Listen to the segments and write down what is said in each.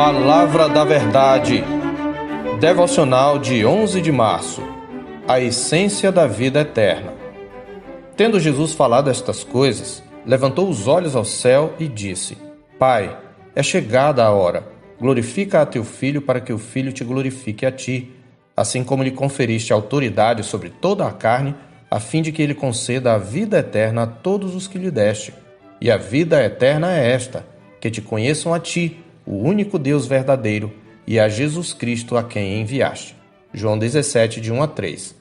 Palavra da Verdade, devocional de 11 de março, a essência da vida eterna. Tendo Jesus falado estas coisas, levantou os olhos ao céu e disse: Pai, é chegada a hora, glorifica a teu Filho para que o Filho te glorifique a ti, assim como lhe conferiste autoridade sobre toda a carne, a fim de que ele conceda a vida eterna a todos os que lhe deste. E a vida eterna é esta, que te conheçam a ti, o único Deus verdadeiro, e a Jesus Cristo a quem enviaste. João 17, de 1 a 3.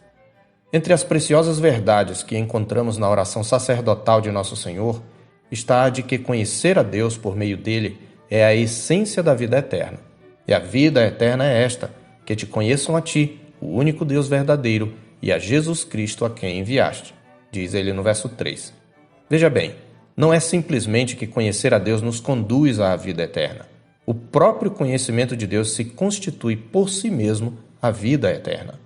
Entre as preciosas verdades que encontramos na oração sacerdotal de Nosso Senhor, está a de que conhecer a Deus por meio dele é a essência da vida eterna. E a vida eterna é esta, que te conheçam a ti, o único Deus verdadeiro, e a Jesus Cristo a quem enviaste. Diz ele no verso 3. Veja bem, não é simplesmente que conhecer a Deus nos conduz à vida eterna. O próprio conhecimento de Deus se constitui por si mesmo a vida eterna.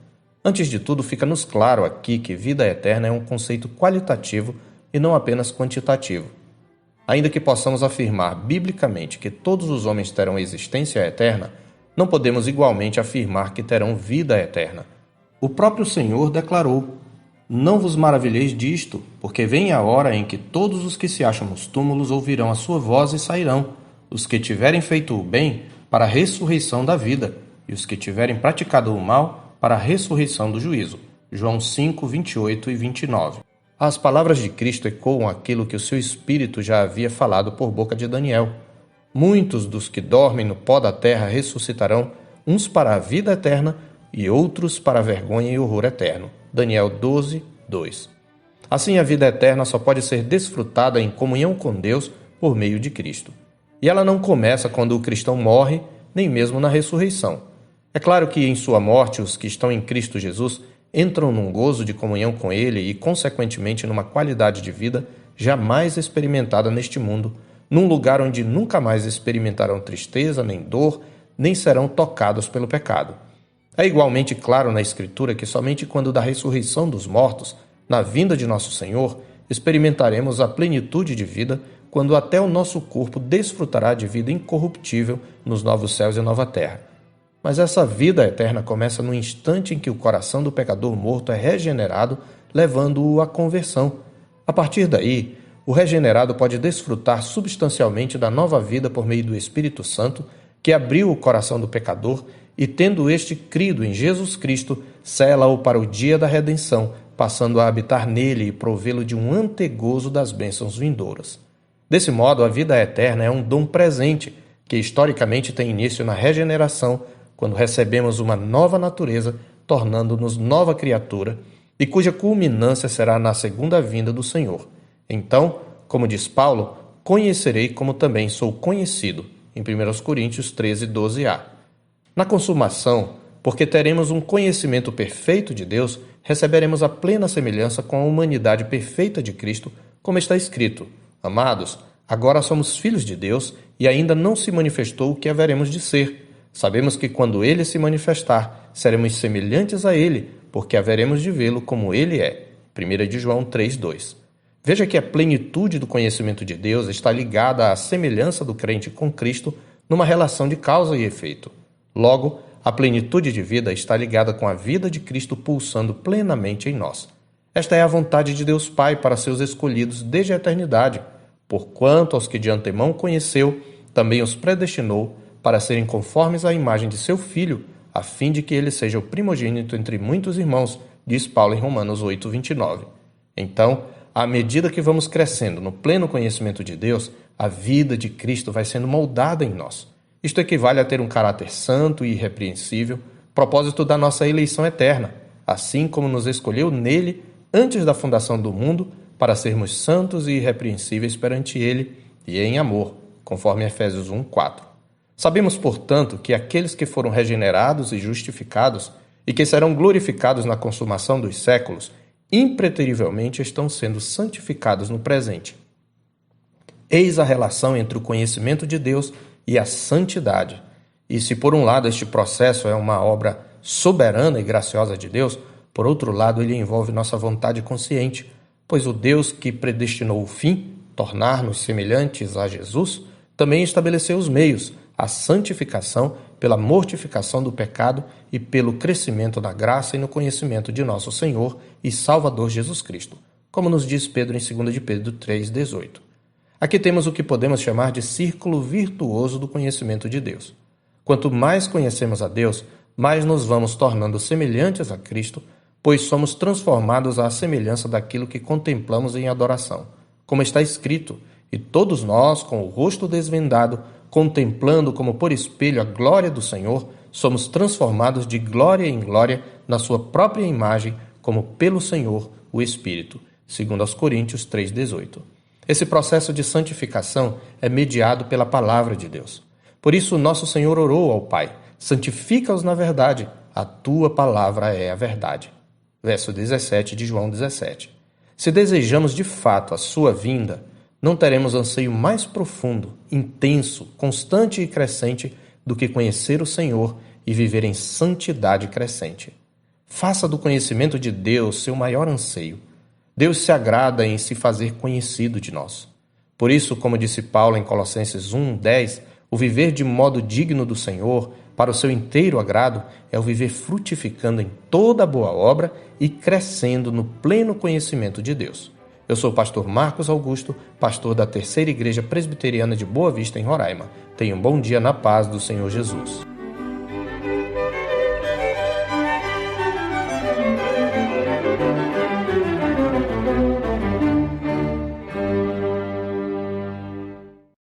Antes de tudo, fica-nos claro aqui que vida eterna é um conceito qualitativo e não apenas quantitativo. Ainda que possamos afirmar biblicamente que todos os homens terão existência eterna, não podemos igualmente afirmar que terão vida eterna. O próprio Senhor declarou: Não vos maravilheis disto, porque vem a hora em que todos os que se acham nos túmulos ouvirão a sua voz e sairão, os que tiverem feito o bem para a ressurreição da vida, e os que tiverem praticado o mal para a ressurreição do juízo. João 5, 28 e 29. As palavras de Cristo ecoam aquilo que o seu Espírito já havia falado por boca de Daniel. Muitos dos que dormem no pó da terra ressuscitarão, uns para a vida eterna e outros para a vergonha e horror eterno. Daniel 12, 2. Assim, a vida eterna só pode ser desfrutada em comunhão com Deus por meio de Cristo. E ela não começa quando o cristão morre, nem mesmo na ressurreição. É claro que em sua morte os que estão em Cristo Jesus entram num gozo de comunhão com Ele e, consequentemente, numa qualidade de vida jamais experimentada neste mundo, num lugar onde nunca mais experimentarão tristeza, nem dor, nem serão tocados pelo pecado. É igualmente claro na Escritura que somente quando da ressurreição dos mortos, na vinda de nosso Senhor, experimentaremos a plenitude de vida, quando até o nosso corpo desfrutará de vida incorruptível nos novos céus e nova terra. Mas essa vida eterna começa no instante em que o coração do pecador morto é regenerado, levando-o à conversão. A partir daí, o regenerado pode desfrutar substancialmente da nova vida por meio do Espírito Santo, que abriu o coração do pecador e, tendo este crido em Jesus Cristo, sela-o para o dia da redenção, passando a habitar nele e provê-lo de um antegozo das bênçãos vindouras. Desse modo, a vida eterna é um dom presente, que historicamente tem início na regeneração, quando recebemos uma nova natureza, tornando-nos nova criatura, e cuja culminância será na segunda vinda do Senhor. Então, como diz Paulo, conhecerei como também sou conhecido, em 1 Coríntios 13, 12a. Na consumação, porque teremos um conhecimento perfeito de Deus, receberemos a plena semelhança com a humanidade perfeita de Cristo, como está escrito: Amados, agora somos filhos de Deus e ainda não se manifestou o que haveremos de ser. Sabemos que quando Ele se manifestar, seremos semelhantes a Ele, porque haveremos de vê-lo como Ele é. 1 de João 3:2. Veja que a plenitude do conhecimento de Deus está ligada à semelhança do crente com Cristo numa relação de causa e efeito. Logo, a plenitude de vida está ligada com a vida de Cristo pulsando plenamente em nós. Esta é a vontade de Deus Pai para seus escolhidos desde a eternidade, porquanto aos que de antemão conheceu, também os predestinou para serem conformes à imagem de seu Filho, a fim de que ele seja o primogênito entre muitos irmãos, diz Paulo em Romanos 8, 29. Então, à medida que vamos crescendo no pleno conhecimento de Deus, a vida de Cristo vai sendo moldada em nós. Isto equivale a ter um caráter santo e irrepreensível, propósito da nossa eleição eterna, assim como nos escolheu nele antes da fundação do mundo, para sermos santos e irrepreensíveis perante ele e em amor, conforme Efésios 1, 4. Sabemos, portanto, que aqueles que foram regenerados e justificados e que serão glorificados na consumação dos séculos, impreterivelmente estão sendo santificados no presente. Eis a relação entre o conhecimento de Deus e a santidade. E se por um lado este processo é uma obra soberana e graciosa de Deus, por outro lado ele envolve nossa vontade consciente, pois o Deus que predestinou o fim, tornar-nos semelhantes a Jesus, também estabeleceu os meios, a santificação pela mortificação do pecado e pelo crescimento na graça e no conhecimento de nosso Senhor e Salvador Jesus Cristo, como nos diz Pedro em 2 de Pedro 3,18. Aqui temos o que podemos chamar de círculo virtuoso do conhecimento de Deus. Quanto mais conhecemos a Deus, mais nos vamos tornando semelhantes a Cristo, pois somos transformados à semelhança daquilo que contemplamos em adoração. Como está escrito, e todos nós, com o rosto desvendado, contemplando como por espelho a glória do Senhor, somos transformados de glória em glória na sua própria imagem, como pelo Senhor, o Espírito. 2 Coríntios 3,18. Esse processo de santificação é mediado pela palavra de Deus. Por isso, nosso Senhor orou ao Pai: santifica-os na verdade, a tua palavra é a verdade. Verso 17 de João 17. Se desejamos de fato a sua vinda, não teremos anseio mais profundo, intenso, constante e crescente do que conhecer o Senhor e viver em santidade crescente. Faça do conhecimento de Deus seu maior anseio. Deus se agrada em se fazer conhecido de nós. Por isso, como disse Paulo em Colossenses 1:10, o viver de modo digno do Senhor, para o seu inteiro agrado, é o viver frutificando em toda boa obra e crescendo no pleno conhecimento de Deus. Eu sou o pastor Marcos Augusto, pastor da Terceira Igreja Presbiteriana de Boa Vista, em Roraima. Tenha um bom dia na paz do Senhor Jesus.